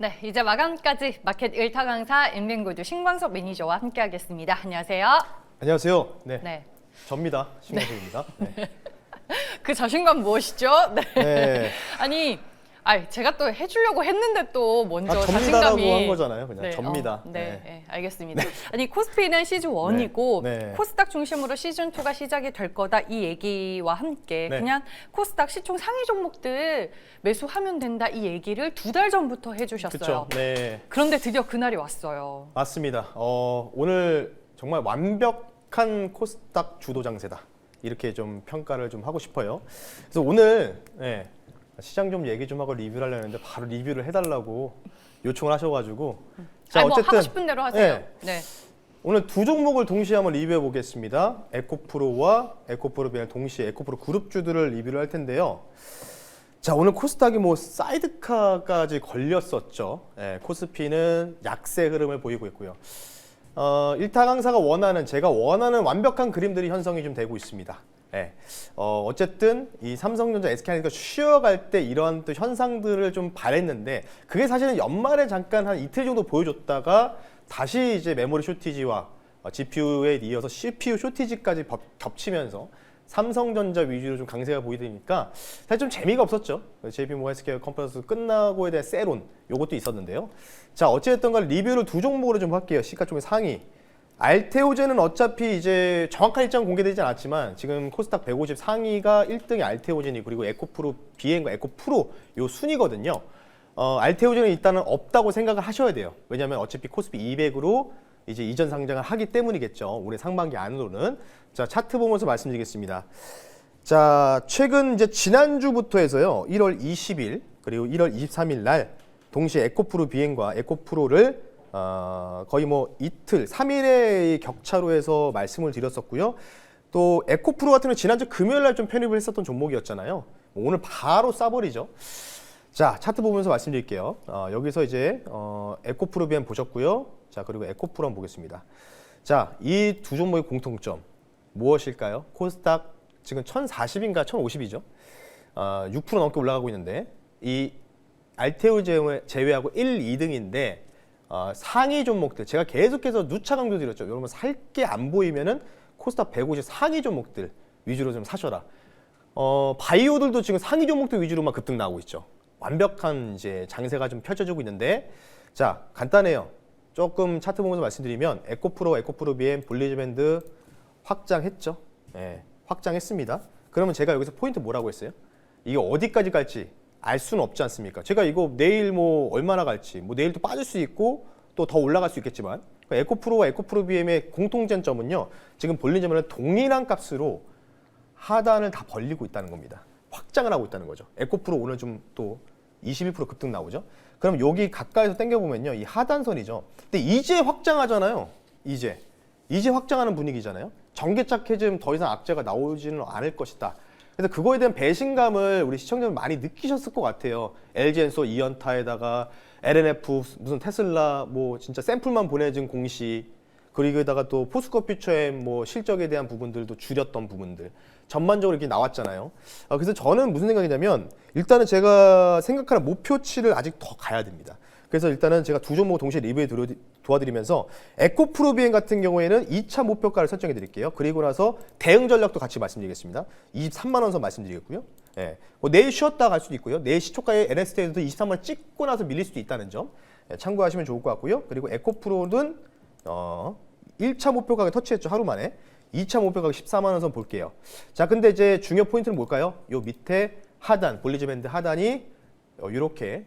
네, 이제 마감까지 마켓 1타 강사 엠뱅골드 신광석 매니저와 함께하겠습니다. 안녕하세요. 안녕하세요. 네, 네. 접니다. 신광석입니다. 네. 그 자신감 무엇이죠? 네. 네. 아니, 제가 또 해주려고 했는데 또 먼저 접니다라고 자신감이 한 거잖아요. 그냥 네, 접니다. 네, 알겠습니다. 아니 코스피는 시즌 1이고 네. 코스닥 중심으로 시즌 2가 시작이 될 거다 이 얘기와 함께 네. 그냥 코스닥 시총 상위 종목들 매수하면 된다 이 얘기를 2달 전부터 해주셨어요. 그렇죠. 네, 그런데 드디어 그날이 왔어요. 맞습니다. 오늘 정말 완벽한 코스닥 주도 장세다. 이렇게 좀 평가를 좀 하고 싶어요. 그래서 오늘 시장 좀 얘기 좀 하고 리뷰를 하려고 했는데 바로 리뷰를 해달라고 요청을 하셔가지고 자, 뭐 어쨌든 하고 싶은 대로 하세요. 네. 네. 오늘 두 종목을 동시에 한번 리뷰해 보겠습니다. 에코프로와 에코프로비랑 동시에 에코프로 그룹주들을 리뷰를 할 텐데요. 자, 오늘 코스닥이 뭐 사이드카까지 걸렸었죠. 코스피는 약세 흐름을 보이고 있고요. 1타 강사가 제가 원하는 완벽한 그림들이 형성이 좀 되고 있습니다. 어쨌든 이 삼성전자, SK하이닉스가 쉬어갈 때 이러한 또 현상들을 좀 바랬는데 그게 사실은 연말에 잠깐 한 이틀 정도 보여줬다가 다시 이제 메모리 쇼티지와 GPU에 이어서 CPU 쇼티지까지 겹치면서 삼성전자 위주로 좀 강세가 보이니까 사실 좀 재미가 없었죠. JP모건 헬스케어 컨퍼런스 끝나고에 대한 세론 요것도 있었는데요. 자, 어찌됐든 간 리뷰를 두 종목으로 좀 할게요. 시가총액 상위. 알테오젠은 어차피 이제 정확한 일정 공개되지 않았지만 지금 코스닥 150 상위가 1등이 알테오젠이 그리고 에코프로 비행과 에코프로 요 순이거든요. 알테오젠은 일단은 없다고 생각을 하셔야 돼요. 왜냐하면 어차피 코스피 200으로 이제 이전 상장을 하기 때문이겠죠. 올해 상반기 안으로는. 자, 차트 보면서 말씀드리겠습니다. 자, 최근 이제 지난주부터 해서요. 1월 20일 그리고 1월 23일 날 동시에 에코프로 비행과 에코프로를 거의 뭐 이틀, 3일의 격차로 해서 말씀을 드렸었고요. 또 에코프로 같은 경우는 지난주 금요일 날 좀 편입을 했었던 종목이었잖아요. 오늘 바로 쏴버리죠. 자, 차트 보면서 말씀드릴게요. 여기서 이제 에코프로 비행 보셨고요. 자, 그리고 에코프로 한번 보겠습니다. 자, 이 두 종목의 공통점 무엇일까요? 코스닥 지금 1040인가 1050이죠. 6% 넘게 올라가고 있는데 이 알테오 제외하고 1, 2등인데 상위 종목들 제가 계속해서 누차 강조드렸죠. 여러분 살 게 안 보이면은 코스닥 150 상위 종목들 위주로 좀 사셔라. 바이오들도 지금 상위 종목들 위주로만 급등 나오고 있죠. 완벽한 이제 장세가 좀 펼쳐지고 있는데 자, 간단해요. 조금 차트 보면서 말씀드리면 에코프로 BM, 볼리즈밴드 확장했죠. 확장했습니다. 그러면 제가 여기서 포인트 뭐라고 했어요? 이게 어디까지 갈지 알 수는 없지 않습니까? 제가 이거 내일 뭐 얼마나 갈지, 뭐 내일 또 빠질 수 있고 또 더 올라갈 수 있겠지만 에코프로와 에코프로 BM의 공통점은요. 지금 볼리즈밴드는 동일한 값으로 하단을 다 벌리고 있다는 겁니다. 확장을 하고 있다는 거죠. 에코프로 오늘 좀 또 21% 급등 나오죠. 그럼 여기 가까이서 당겨보면요. 이 하단선이죠. 근데 이제 확장하잖아요. 이제 확장하는 분위기잖아요. 전개착 해지면 더 이상 악재가 나오지는 않을 것이다. 그래서 그거에 대한 배신감을 우리 시청자분 많이 느끼셨을 것 같아요. LG엔소 2연타에다가 LNF 무슨 테슬라 뭐 진짜 샘플만 보내준 공시 그리고다가 또 포스코 퓨처엠 뭐 실적에 대한 부분들도 줄였던 부분들 전반적으로 이렇게 나왔잖아요. 그래서 저는 무슨 생각이냐면 일단은 제가 생각하는 목표치를 아직 더 가야 됩니다. 그래서 일단은 제가 두 종목 동시에 리뷰에 도와드리면서 에코프로 비행 같은 경우에는 2차 목표가를 설정해 드릴게요. 그리고 나서 대응 전략도 같이 말씀드리겠습니다. 23만 원 선 말씀드리겠고요. 뭐 내일 쉬었다 갈 수도 있고요. 내일 시초가에 NST에도 23만 원 찍고 나서 밀릴 수도 있다는 점 참고하시면 좋을 것 같고요. 그리고 에코프로는 1차 목표 가격 터치했죠. 하루 만에. 2차 목표 가격 14만 원 선 볼게요. 자, 근데 이제 중요 포인트는 뭘까요? 요 밑에 하단, 볼리즈밴드 하단이 이렇게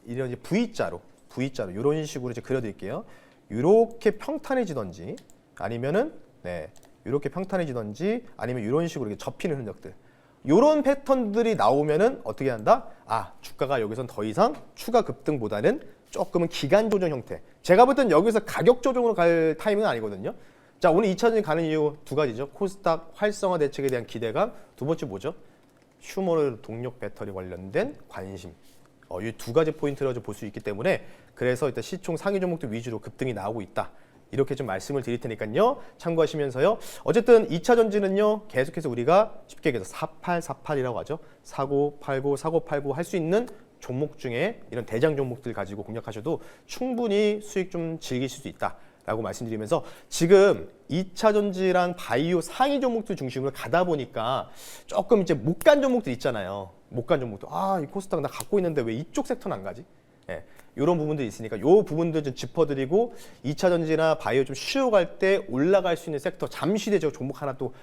이런 이제 V자로 이런 식으로 이제 그려드릴게요. 이렇게 평탄해지던지 아니면은 이렇게 평탄해지던지 아니면 이런 식으로 이렇게 접히는 흔적들. 이런 패턴들이 나오면은 어떻게 한다? 주가가 여기선 더 이상 추가 급등보다는 조금은 기간 조정 형태. 제가 볼 땐 여기서 가격 조정으로 갈 타이밍은 아니거든요. 자, 오늘 2차전이 가는 이유 두 가지죠. 코스닥 활성화 대책에 대한 기대감. 두 번째 뭐죠? 휴머럴 동력 배터리 관련된 관심. 이 두 가지 포인트를 볼 수 있기 때문에 그래서 일단 시총 상위 종목들 위주로 급등이 나오고 있다. 이렇게 좀 말씀을 드릴 테니까요. 참고하시면서요. 어쨌든 2차 전지는요. 계속해서 우리가 쉽게 얘기해서 4848이라고 하죠. 사고 팔고 할 수 있는 종목 중에 이런 대장 종목들 가지고 공략하셔도 충분히 수익 좀 즐기실 수 있다라고 말씀드리면서 지금 2차 전지랑 바이오 상위 종목들 중심으로 가다 보니까 조금 이제 못 간 종목들 있잖아요. 못 간 종목들. 이 코스닥 나 갖고 있는데 왜 이쪽 섹터는 안 가지? 예. 이런 부분들이 있으니까 이 부분들 좀 짚어드리고 2차 전지나 바이오 좀 쉬어갈 때 올라갈 수 있는 섹터 잠시 뒤에 저 종목 하나 또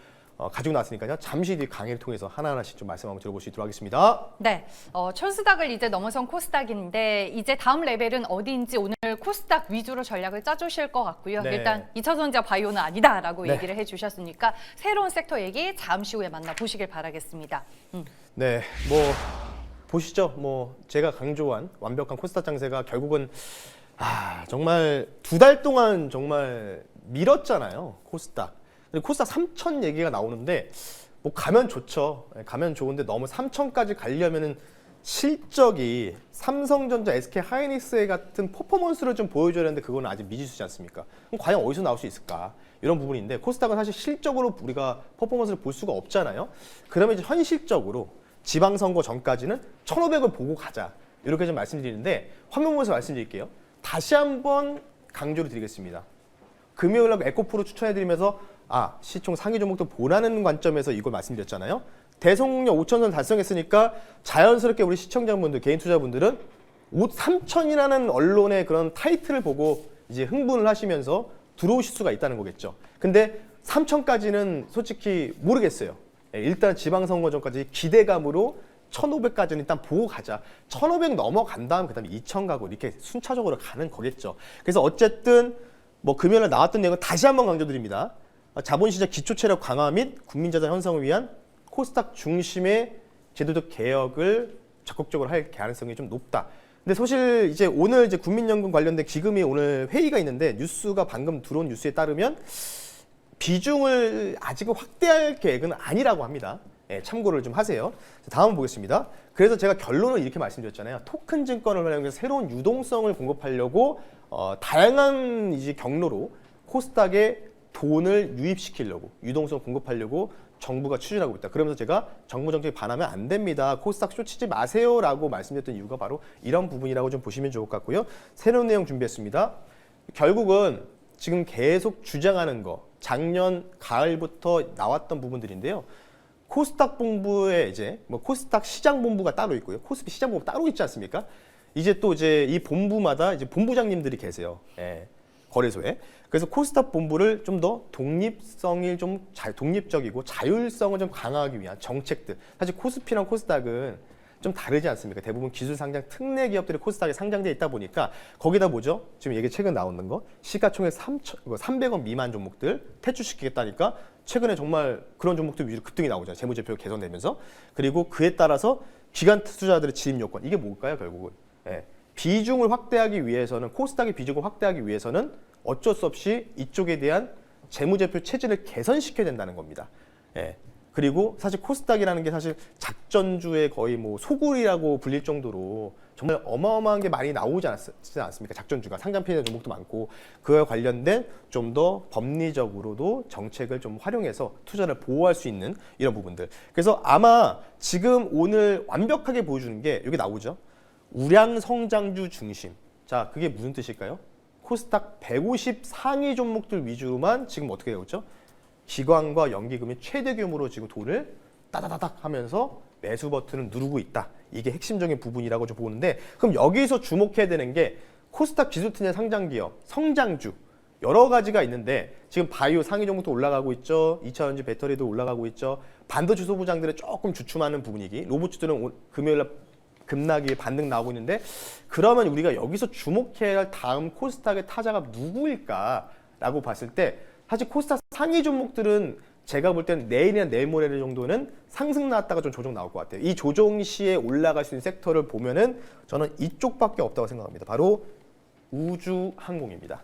가지고 나왔으니까요. 잠시 뒤에 강의를 통해서 하나하나씩 좀 말씀 한번 들어볼 수 있도록 하겠습니다. 네, 철수닥을 이제 넘어선 코스닥인데 이제 다음 레벨은 어디인지 오늘 코스닥 위주로 전략을 짜주실 것 같고요. 네. 일단 2차 전지와 바이오는 아니다라고 네. 얘기를 해주셨으니까 새로운 섹터 얘기 잠시 후에 만나보시길 바라겠습니다. 네, 뭐 보시죠. 뭐 제가 강조한 완벽한 코스닥 장세가 결국은 정말 2달 동안 정말 밀었잖아요. 코스닥. 근데 코스닥 3천 얘기가 나오는데 뭐 가면 좋죠. 가면 좋은데 너무 3천까지 가려면은 실적이 삼성전자, SK 하이닉스 같은 퍼포먼스를 좀 보여줘야 하는데 그건 아직 미지수지 않습니까? 그럼 과연 어디서 나올 수 있을까? 이런 부분인데 코스닥은 사실 실적으로 우리가 퍼포먼스를 볼 수가 없잖아요. 그러면 이제 현실적으로 지방선거 전까지는 1,500을 보고 가자. 이렇게 좀 말씀드리는데 화면 보면서 말씀드릴게요. 다시 한번 강조를 드리겠습니다. 금요일 날 에코프로 추천해드리면서 시총 상위 종목도 보라는 관점에서 이걸 말씀드렸잖아요. 대성령 5,000선 달성했으니까 자연스럽게 우리 시청자분들, 개인 투자분들은 3,000이라는 언론의 그런 타이틀을 보고 이제 흥분을 하시면서 들어오실 수가 있다는 거겠죠. 근데 3,000까지는 솔직히 모르겠어요. 일단 지방선거 전까지 기대감으로 1,500까지는 일단 보고 가자. 1,500 넘어간 다음 그다음에 2,000 가고 이렇게 순차적으로 가는 거겠죠. 그래서 어쨌든 뭐 금요일에 나왔던 내용은 다시 한번 강조드립니다. 자본시장 기초체력 강화 및 국민자산 형성을 위한 코스닥 중심의 제도적 개혁을 적극적으로 할 가능성이 좀 높다. 근데 사실 이제 오늘 이제 국민연금 관련된 기금이 오늘 회의가 있는데 뉴스가 방금 들어온 뉴스에 따르면 비중을 아직은 확대할 계획은 아니라고 합니다. 참고를 좀 하세요. 다음 보겠습니다. 그래서 제가 결론을 이렇게 말씀드렸잖아요. 토큰 증권을 활용해서 새로운 유동성을 공급하려고 다양한 이제 경로로 코스닥에 돈을 유입시키려고 유동성을 공급하려고 정부가 추진하고 있다. 그러면서 제가 정부 정책에 반하면 안 됩니다. 코스닥 쇼치지 마세요라고 말씀드렸던 이유가 바로 이런 부분이라고 좀 보시면 좋을 것 같고요. 새로운 내용 준비했습니다. 결국은 지금 계속 주장하는 거 작년 가을부터 나왔던 부분들인데요. 코스닥 본부에 이제 뭐 코스닥 시장 본부가 따로 있고요. 코스피 시장 본부 따로 있지 않습니까? 이제 또 이제 이 본부마다 이제 본부장님들이 계세요. 거래소에. 그래서 코스닥 본부를 좀 더 독립성이 좀 독립적이고 자율성을 좀 강화하기 위한 정책들. 사실 코스피랑 코스닥은 좀 다르지 않습니까? 대부분 기술 상장 특례 기업들이 코스닥에 상장되어 있다 보니까 거기다 뭐죠? 지금 얘기 최근 나오는 거 시가총액 300원 미만 종목들 퇴출시키겠다니까 최근에 정말 그런 종목들 위주로 급등이 나오잖아요. 재무제표 개선되면서. 그리고 그에 따라서 기관 투자자들의 진입 요건 이게 뭘까요? 결국은 비중을 확대하기 위해서는 코스닥의 비중을 확대하기 위해서는 어쩔 수 없이 이쪽에 대한 재무제표 체질을 개선시켜야 된다는 겁니다. 그리고 사실 코스닥이라는 게 사실 작전주의 거의 뭐 소굴이라고 불릴 정도로 정말 어마어마한 게 많이 나오지 않습니까? 작전주가 상장 피해 종목도 많고 그와 관련된 좀 더 법리적으로도 정책을 좀 활용해서 투자를 보호할 수 있는 이런 부분들. 그래서 아마 지금 오늘 완벽하게 보여주는 게 여기 나오죠. 우량 성장주 중심. 자, 그게 무슨 뜻일까요? 코스닥 150 상위 종목들 위주로만 지금 어떻게 되고 있죠? 기관과 연기금이 최대 규모로 지금 돈을 따다다닥 하면서 매수 버튼을 누르고 있다. 이게 핵심적인 부분이라고 좀 보는데 그럼 여기서 주목해야 되는 게 코스닥 기술투자 상장 기업, 성장주 여러 가지가 있는데 지금 바이오 상위 종목도 올라가고 있죠. 2차 전지 배터리도 올라가고 있죠. 반도체 소부장들이 조금 주춤하는 부분이기. 로봇주들은 금요일날 급락이 반등 나오고 있는데 그러면 우리가 여기서 주목해야 할 다음 코스닥의 타자가 누구일까라고 봤을 때 사실 코스닥 상위 종목들은 제가 볼 때는 내일이나 내일 모레 정도는 상승 나왔다가 좀 조정 나올 것 같아요. 이 조정 시에 올라갈 수 있는 섹터를 보면은 저는 이쪽밖에 없다고 생각합니다. 바로 우주항공입니다.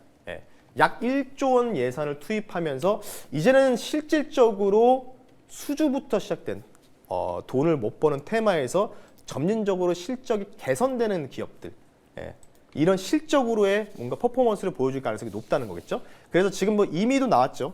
약 1조 원 예산을 투입하면서 이제는 실질적으로 수주부터 시작된 돈을 못 버는 테마에서 점진적으로 실적이 개선되는 기업들 이런 실적으로의 뭔가 퍼포먼스를 보여줄 가능성이 높다는 거겠죠. 그래서 지금 뭐 이미도 나왔죠.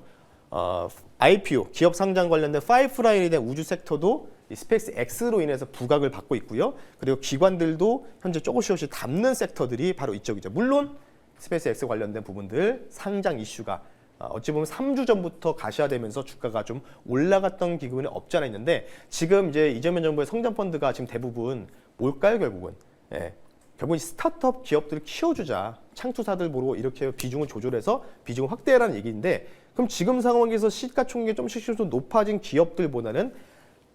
IPO 기업 상장 관련된 파이프라인에 대한 우주 섹터도 이 스페이스 X로 인해서 부각을 받고 있고요. 그리고 기관들도 현재 조금씩 담는 섹터들이 바로 이쪽이죠. 물론 스페이스 X 관련된 부분들 상장 이슈가 어찌 보면 3주 전부터 가시화되면서 주가가 좀 올라갔던 기분이 없지 않아 있는데 지금 이제 이재명 정부의 성장 펀드가 지금 대부분 뭘까요, 결국은? 예. 결국은 스타트업 기업들을 키워주자. 창투사들 보고 이렇게 비중을 조절해서 비중을 확대하라는 얘기인데 그럼 지금 상황에서 시가총액이 좀씩 좀 높아진 기업들보다는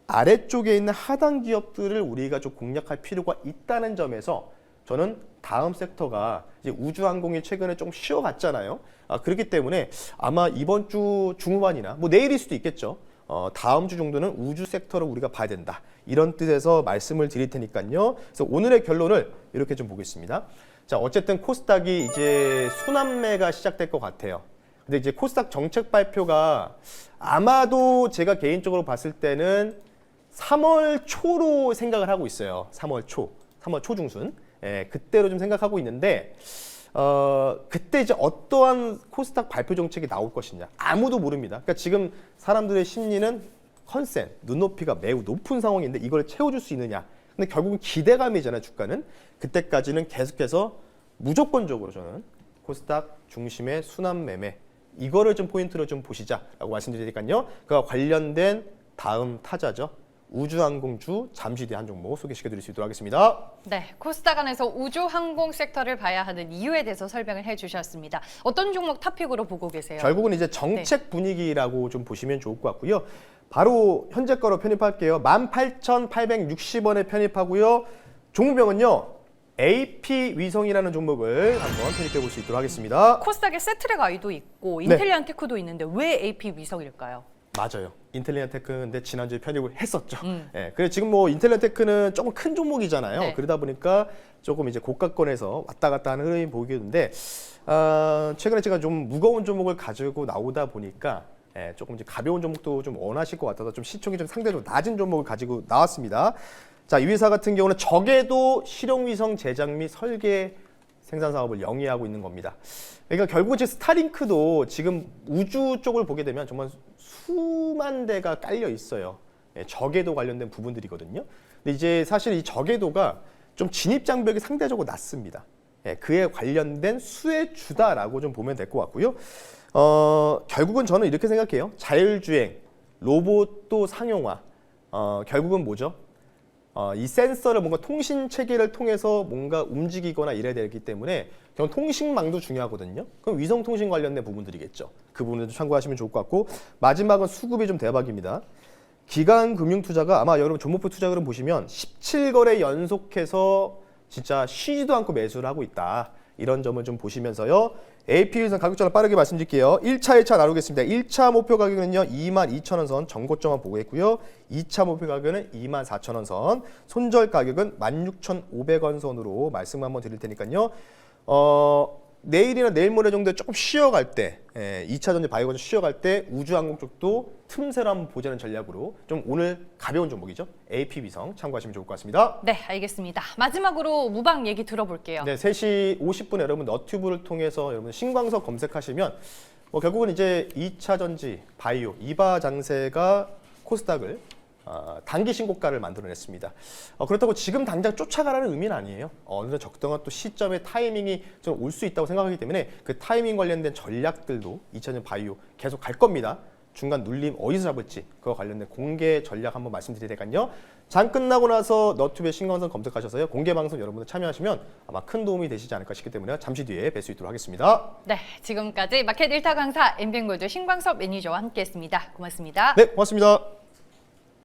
아래쪽에 있는 하단 기업들을 우리가 좀 공략할 필요가 있다는 점에서 저는 다음 섹터가 이제 우주항공이 최근에 좀 쉬어갔잖아요. 그렇기 때문에 아마 이번 주 중후반이나 뭐 내일일 수도 있겠죠. 다음 주 정도는 우주 섹터를 우리가 봐야 된다. 이런 뜻에서 말씀을 드릴 테니까요. 그래서 오늘의 결론을 이렇게 좀 보겠습니다. 자, 어쨌든 코스닥이 이제 순환매가 시작될 것 같아요. 근데 이제 코스닥 정책 발표가 아마도 제가 개인적으로 봤을 때는 3월 초로 생각을 하고 있어요. 3월 초 중순. 예, 그때로 좀 생각하고 있는데 그때 이제 어떠한 코스닥 발표 정책이 나올 것이냐 아무도 모릅니다. 그러니까 지금 사람들의 심리는 컨센, 눈높이가 매우 높은 상황인데 이걸 채워줄 수 있느냐. 근데 결국은 기대감이잖아요, 주가는. 그때까지는 계속해서 무조건적으로 저는 코스닥 중심의 순환 매매 이거를 좀 포인트로 좀 보시자라고 말씀드리니까요. 그와 관련된 다음 타자죠. 우주항공주 잠시 뒤에 한 종목 소개시켜드릴 수 있도록 하겠습니다. 네, 코스닥 안에서 우주항공 섹터를 봐야 하는 이유에 대해서 설명을 해주셨습니다. 어떤 종목 탑픽으로 보고 계세요? 결국은 이제 정책 분위기라고 좀 보시면 좋을 것 같고요. 바로 현재 거로 편입할게요. 18,860원에 편입하고요. 종목명은요. AP 위성이라는 종목을 한번 편입해 볼 수 있도록 하겠습니다. 코스닥에 세트랙 아이도 있고 인텔리안테크도 있는데 왜 AP 위성일까요? 맞아요. 인텔리안테크인데 지난주에 편입을 했었죠. 예, 그래서 지금 뭐 인텔리안테크는 조금 큰 종목이잖아요. 네. 그러다 보니까 조금 이제 고가권에서 왔다 갔다 하는 흐름이 보이는데 최근에 제가 좀 무거운 종목을 가지고 나오다 보니까 조금 이제 가벼운 종목도 좀 원하실 것 같아서 좀 시총이 좀 상대적으로 낮은 종목을 가지고 나왔습니다. 자, 이 회사 같은 경우는 적에도 실용위성 제작 및 설계 생산 사업을 영위하고 있는 겁니다. 그러니까 결국 이제 스타링크도 지금 우주 쪽을 보게 되면 정말 수만 대가 깔려 있어요. 저궤도 관련된 부분들이거든요. 근데 이제 사실 이 저궤도가 좀 진입 장벽이 상대적으로 낮습니다. 그에 관련된 수혜주다라고 좀 보면 될 것 같고요. 결국은 저는 이렇게 생각해요. 자율주행, 로봇도 상용화. 결국은 뭐죠? 이 센서를 뭔가 통신 체계를 통해서 뭔가 움직이거나 이래야 되기 때문에 결국 통신망도 중요하거든요. 그럼 위성 통신 관련된 부분들이겠죠. 그 부분을 좀 참고하시면 좋을 것 같고 마지막은 수급이 좀 대박입니다. 기관 금융 투자가 아마 여러분 종목표 투자 그럼 보시면 17거래 연속해서 진짜 쉬지도 않고 매수를 하고 있다. 이런 점을 좀 보시면서요. AP에서 가격 전환 빠르게 말씀드릴게요. 1차 나누겠습니다. 1차 목표 가격은요. 22,000원 선 전고점만 보고 있고요. 2차 목표 가격은 24,000원 선, 손절 가격은 16,500원 선으로 말씀 한번 드릴 테니까요. 내일이나 내일 모레 정도에 조금 쉬어갈 때 2차 전지 바이오가 좀 쉬어갈 때 우주항공 쪽도 틈새로 한번 보자는 전략으로 좀 오늘 가벼운 종목이죠. AP 위성 참고하시면 좋을 것 같습니다. 네, 알겠습니다. 마지막으로 무방 얘기 들어볼게요. 네, 3시 50분에 여러분 너튜브를 통해서 여러분 신광석 검색하시면 결국은 이제 2차 전지 바이오 이바 장세가 코스닥을 단기 신고가를 만들어냈습니다. 그렇다고 지금 당장 쫓아가라는 의미는 아니에요. 어느 정도 적당한 또 시점에 타이밍이 좀 올 수 있다고 생각하기 때문에 그 타이밍 관련된 전략들도 2차전 바이오 계속 갈 겁니다. 중간 눌림 어디서 잡을지 그와 관련된 공개 전략 한번 말씀드리니까요. 장 끝나고 나서 너튜브에 신광석 검색하셔서요. 공개 방송 여러분들 참여하시면 아마 큰 도움이 되시지 않을까 싶기 때문에 잠시 뒤에 뵐 수 있도록 하겠습니다. 네, 지금까지 마켓 1타 강사 엠뱅골드 신광석 매니저와 함께했습니다. 고맙습니다. 네, 고맙습니다.